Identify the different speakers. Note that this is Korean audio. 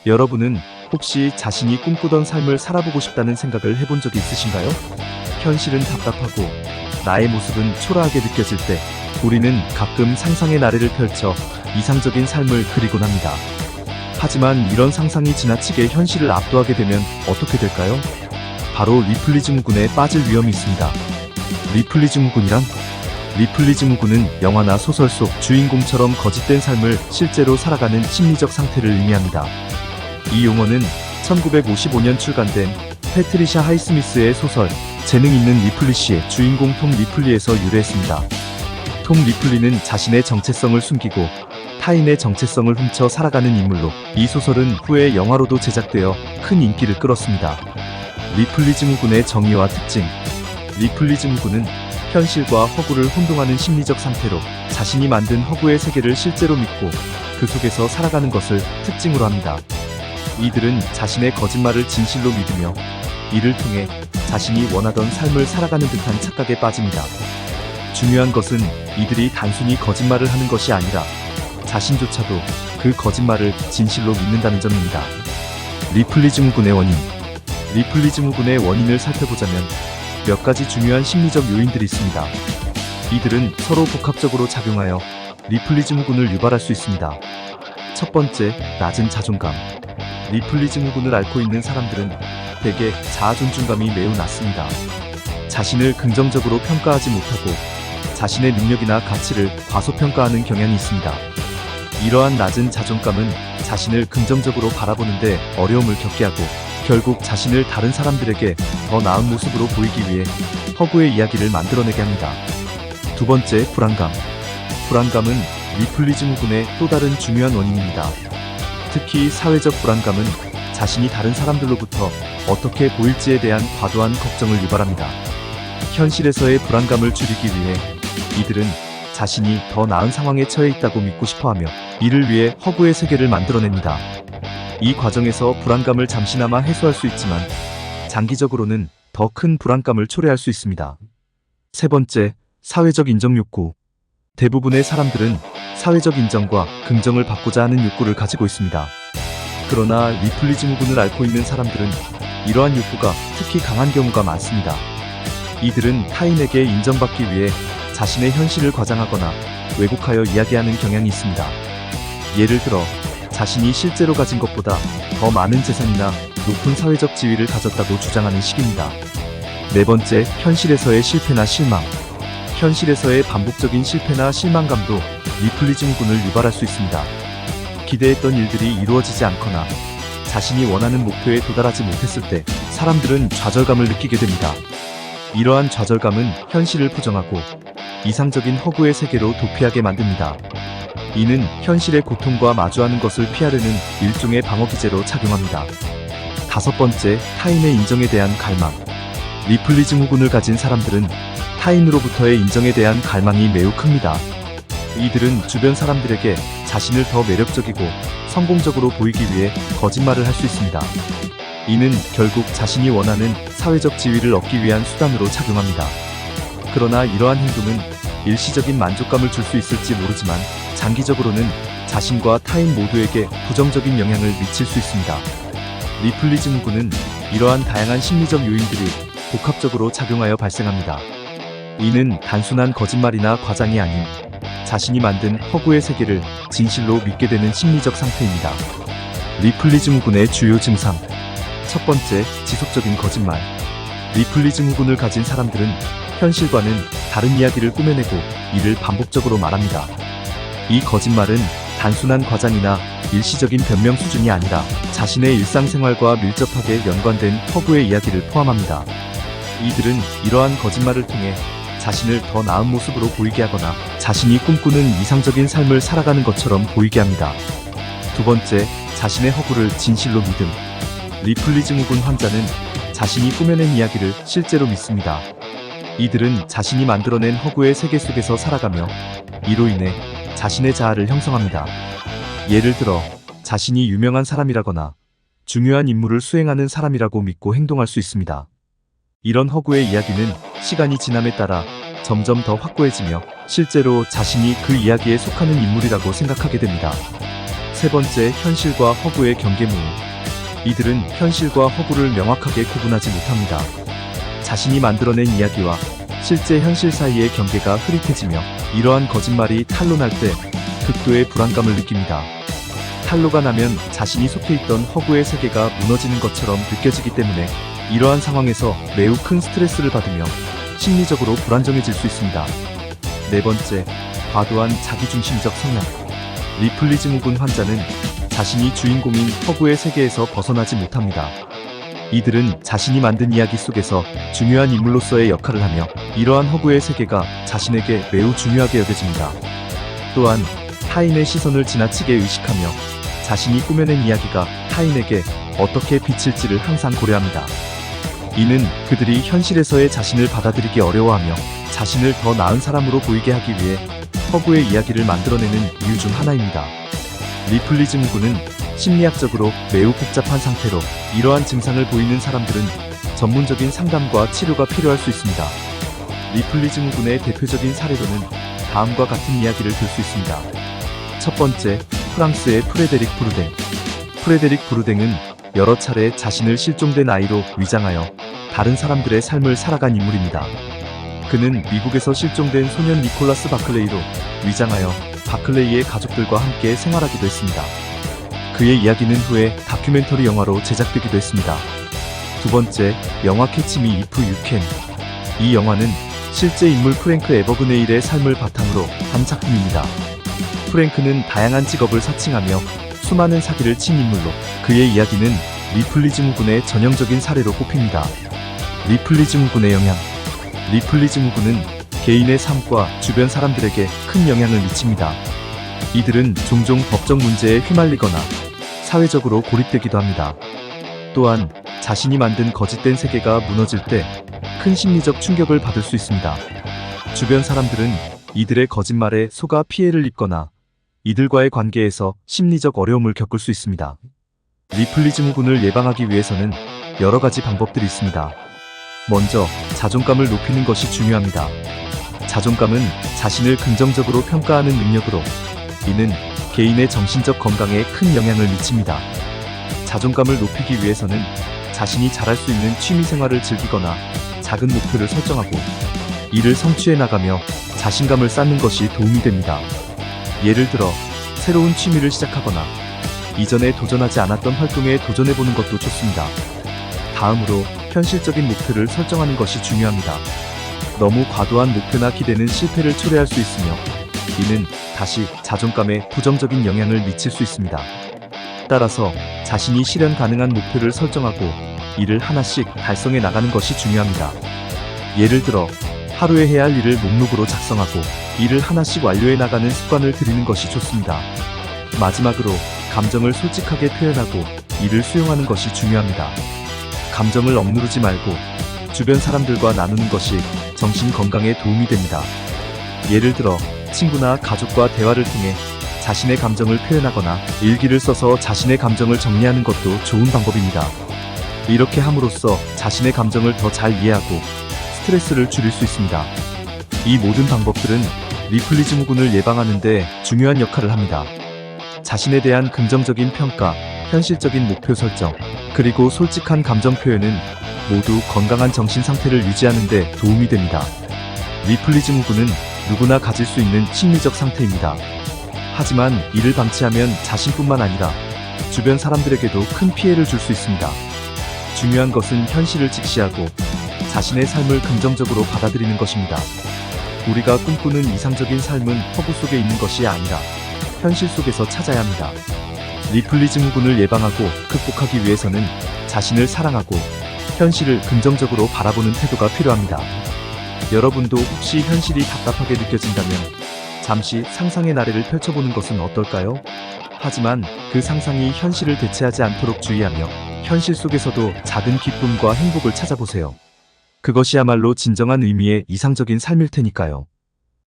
Speaker 1: 여러분은 혹시 자신이 꿈꾸던 삶을 살아보고 싶다는 생각을 해본 적이 있으신가요? 현실은 답답하고 나의 모습은 초라하게 느껴질 때 우리는 가끔 상상의 나래를 펼쳐 이상적인 삶을 그리곤 합니다. 하지만 이런 상상이 지나치게 현실을 압도하게 되면 어떻게 될까요? 바로 리플리즘군에 빠질 위험이 있습니다. 리플리즘군이란? 리플리즘군은 영화나 소설 속 주인공처럼 거짓된 삶을 실제로 살아가는 심리적 상태를 의미합니다. 이 용어는 1955년 출간된 패트리샤 하이스미스의 소설 재능 있는 리플리시의 주인공 톰 리플리에서 유래했습니다. 톰 리플리는 자신의 정체성을 숨기고 타인의 정체성을 훔쳐 살아가는 인물로 이 소설은 후에 영화로도 제작되어 큰 인기를 끌었습니다. 리플리즘군의 정의와 특징. 리플리즘군은 현실과 허구를 혼동하는 심리적 상태로 자신이 만든 허구의 세계를 실제로 믿고 그 속에서 살아가는 것을 특징으로 합니다. 이들은 자신의 거짓말을 진실로 믿으며 이를 통해 자신이 원하던 삶을 살아가는 듯한 착각에 빠집니다. 중요한 것은 이들이 단순히 거짓말을 하는 것이 아니라 자신조차도 그 거짓말을 진실로 믿는다는 점입니다. 리플리즘군의 원인. 리플리즘군의 원인을 살펴보자면 몇 가지 중요한 심리적 요인들이 있습니다. 이들은 서로 복합적으로 작용하여 리플리즘군을 유발할 수 있습니다. 첫 번째, 낮은 자존감. 리플리즘군을 앓고 있는 사람들은 대개 자아존중감이 매우 낮습니다. 자신을 긍정적으로 평가하지 못하고 자신의 능력이나 가치를 과소평가하는 경향이 있습니다. 이러한 낮은 자존감은 자신을 긍정적으로 바라보는데 어려움을 겪게 하고 결국 자신을 다른 사람들에게 더 나은 모습으로 보이기 위해 허구의 이야기를 만들어내게 합니다. 두 번째, 불안감. 불안감은 리플리즘군의 또 다른 중요한 원인입니다. 특히 사회적 불안감은 자신이 다른 사람들로부터 어떻게 보일지에 대한 과도한 걱정을 유발합니다. 현실에서의 불안감을 줄이기 위해 이들은 자신이 더 나은 상황에 처해 있다고 믿고 싶어하며 이를 위해 허구의 세계를 만들어냅니다. 이 과정에서 불안감을 잠시나마 해소할 수 있지만 장기적으로는 더 큰 불안감을 초래할 수 있습니다. 세 번째, 사회적 인정 욕구. 대부분의 사람들은 사회적 인정과 긍정을 받고자 하는 욕구를 가지고 있습니다. 그러나 리플리즘군을 앓고 있는 사람들은 이러한 욕구가 특히 강한 경우가 많습니다. 이들은 타인에게 인정받기 위해 자신의 현실을 과장하거나 왜곡하여 이야기하는 경향이 있습니다. 예를 들어 자신이 실제로 가진 것보다 더 많은 재산이나 높은 사회적 지위를 가졌다고 주장하는 식입니다. 네 번째, 현실에서의 실패나 실망. 현실에서의 반복적인 실패나 실망감도 리플리즘군을 유발할 수 있습니다. 기대했던 일들이 이루어지지 않거나 자신이 원하는 목표에 도달하지 못했을 때 사람들은 좌절감을 느끼게 됩니다. 이러한 좌절감은 현실을 부정하고 이상적인 허구의 세계로 도피하게 만듭니다. 이는 현실의 고통과 마주하는 것을 피하려는 일종의 방어기제로 작용합니다. 다섯 번째, 타인의 인정에 대한 갈망. 리플리즘군을 가진 사람들은 타인으로부터의 인정에 대한 갈망이 매우 큽니다. 이들은 주변 사람들에게 자신을 더 매력적이고 성공적으로 보이기 위해 거짓말을 할 수 있습니다. 이는 결국 자신이 원하는 사회적 지위를 얻기 위한 수단으로 작용합니다. 그러나 이러한 행동은 일시적인 만족감을 줄 수 있을지 모르지만 장기적으로는 자신과 타인 모두에게 부정적인 영향을 미칠 수 있습니다. 리플리즘군은 이러한 다양한 심리적 요인들이 복합적으로 작용하여 발생합니다. 이는 단순한 거짓말이나 과장이 아닌 자신이 만든 허구의 세계를 진실로 믿게 되는 심리적 상태입니다. 리플리즘군의 주요 증상. 첫 번째, 지속적인 거짓말. 리플리즘군을 가진 사람들은 현실과는 다른 이야기를 꾸며내고 이를 반복적으로 말합니다. 이 거짓말은 단순한 과장이나 일시적인 변명 수준이 아니라 자신의 일상생활과 밀접하게 연관된 허구의 이야기를 포함합니다. 이들은 이러한 거짓말을 통해 자신을 더 나은 모습으로 보이게 하거나 자신이 꿈꾸는 이상적인 삶을 살아가는 것처럼 보이게 합니다. 두 번째, 자신의 허구를 진실로 믿음. 리플리즘군 환자는 자신이 꾸며낸 이야기를 실제로 믿습니다. 이들은 자신이 만들어낸 허구의 세계 속에서 살아가며 이로 인해 자신의 자아를 형성합니다. 예를 들어 자신이 유명한 사람이라거나 중요한 임무를 수행하는 사람이라고 믿고 행동할 수 있습니다. 이런 허구의 이야기는 시간이 지남에 따라 점점 더 확고해지며 실제로 자신이 그 이야기에 속하는 인물이라고 생각하게 됩니다. 세 번째, 현실과 허구의 경계무효. 이들은 현실과 허구를 명확하게 구분하지 못합니다. 자신이 만들어낸 이야기와 실제 현실 사이의 경계가 흐릿해지며 이러한 거짓말이 탄로날 때 극도의 불안감을 느낍니다. 탄로가 나면 자신이 속해 있던 허구의 세계가 무너지는 것처럼 느껴지기 때문에 이러한 상황에서 매우 큰 스트레스를 받으며 심리적으로 불안정해질 수 있습니다. 네 번째, 과도한 자기중심적 성향. 리플리즘후군 환자는 자신이 주인공인 허구의 세계에서 벗어나지 못합니다. 이들은 자신이 만든 이야기 속에서 중요한 인물로서의 역할을 하며 이러한 허구의 세계가 자신에게 매우 중요하게 여겨집니다. 또한 타인의 시선을 지나치게 의식하며 자신이 꾸며낸 이야기가 타인에게 어떻게 비칠지를 항상 고려합니다. 이는 그들이 현실에서의 자신을 받아들이기 어려워하며 자신을 더 나은 사람으로 보이게 하기 위해 허구의 이야기를 만들어내는 이유 중 하나입니다. 리플리즘후군은 심리학적으로 매우 복잡한 상태로 이러한 증상을 보이는 사람들은 전문적인 상담과 치료가 필요할 수 있습니다. 리플리즘후군의 대표적인 사례로는 다음과 같은 이야기를 들 수 있습니다. 첫 번째, 프랑스의 프레데릭 브루댕. 프레데릭 브루댕은 여러 차례 자신을 실종된 아이로 위장하여 다른 사람들의 삶을 살아간 인물입니다. 그는 미국에서 실종된 소년 니콜라스 바클레이로 위장하여 바클레이의 가족들과 함께 생활하기도 했습니다. 그의 이야기는 후에 다큐멘터리 영화로 제작되기도 했습니다. 두 번째, 영화 캐치 미 이프 유 캔. 이 영화는 실제 인물 프랭크 에버그네일의 삶을 바탕으로 한 작품입니다. 프랭크는 다양한 직업을 사칭하며 수많은 사기를 친 인물로 그의 이야기는 리플리즘후군의 전형적인 사례로 꼽힙니다. 리플리즘후군의 영향. 리플리즘후군은 개인의 삶과 주변 사람들에게 큰 영향을 미칩니다. 이들은 종종 법적 문제에 휘말리거나 사회적으로 고립되기도 합니다. 또한 자신이 만든 거짓된 세계가 무너질 때 큰 심리적 충격을 받을 수 있습니다. 주변 사람들은 이들의 거짓말에 속아 피해를 입거나 이들과의 관계에서 심리적 어려움을 겪을 수 있습니다. 리플리즘후군을 예방하기 위해서는 여러 가지 방법들이 있습니다. 먼저 자존감을 높이는 것이 중요합니다. 자존감은 자신을 긍정적으로 평가하는 능력으로 이는 개인의 정신적 건강에 큰 영향을 미칩니다. 자존감을 높이기 위해서는 자신이 잘할 수 있는 취미생활을 즐기거나 작은 목표를 설정하고 이를 성취해 나가며 자신감을 쌓는 것이 도움이 됩니다. 예를 들어 새로운 취미를 시작하거나 이전에 도전하지 않았던 활동에 도전해보는 것도 좋습니다. 다음으로 현실적인 목표를 설정하는 것이 중요합니다. 너무 과도한 목표나 기대는 실패를 초래할 수 있으며 이는 다시 자존감에 부정적인 영향을 미칠 수 있습니다. 따라서 자신이 실현 가능한 목표를 설정하고 이를 하나씩 달성해 나가는 것이 중요합니다. 예를 들어 하루에 해야 할 일을 목록으로 작성하고 이를 하나씩 완료해 나가는 습관을 들이는 것이 좋습니다. 마지막으로 감정을 솔직하게 표현하고 이를 수용하는 것이 중요합니다. 감정을 억누르지 말고 주변 사람들과 나누는 것이 정신 건강에 도움이 됩니다. 예를 들어 친구나 가족과 대화를 통해 자신의 감정을 표현하거나 일기를 써서 자신의 감정을 정리하는 것도 좋은 방법입니다. 이렇게 함으로써 자신의 감정을 더 잘 이해하고 스트레스를 줄일 수 있습니다. 이 모든 방법들은 리플리즘후군을 예방하는 데 중요한 역할을 합니다. 자신에 대한 긍정적인 평가, 현실적인 목표 설정, 그리고 솔직한 감정 표현은 모두 건강한 정신 상태를 유지하는 데 도움이 됩니다. 리플리즘후군은 누구나 가질 수 있는 심리적 상태입니다. 하지만 이를 방치하면 자신뿐만 아니라 주변 사람들에게도 큰 피해를 줄 수 있습니다. 중요한 것은 현실을 직시하고 자신의 삶을 긍정적으로 받아들이는 것입니다. 우리가 꿈꾸는 이상적인 삶은 허구 속에 있는 것이 아니라 현실 속에서 찾아야 합니다. 리플리즘후군을 예방하고 극복하기 위해서는 자신을 사랑하고 현실을 긍정적으로 바라보는 태도가 필요합니다. 여러분도 혹시 현실이 답답하게 느껴진다면 잠시 상상의 나래를 펼쳐보는 것은 어떨까요? 하지만 그 상상이 현실을 대체하지 않도록 주의하며 현실 속에서도 작은 기쁨과 행복을 찾아보세요. 그것이야말로 진정한 의미의 이상적인 삶일 테니까요.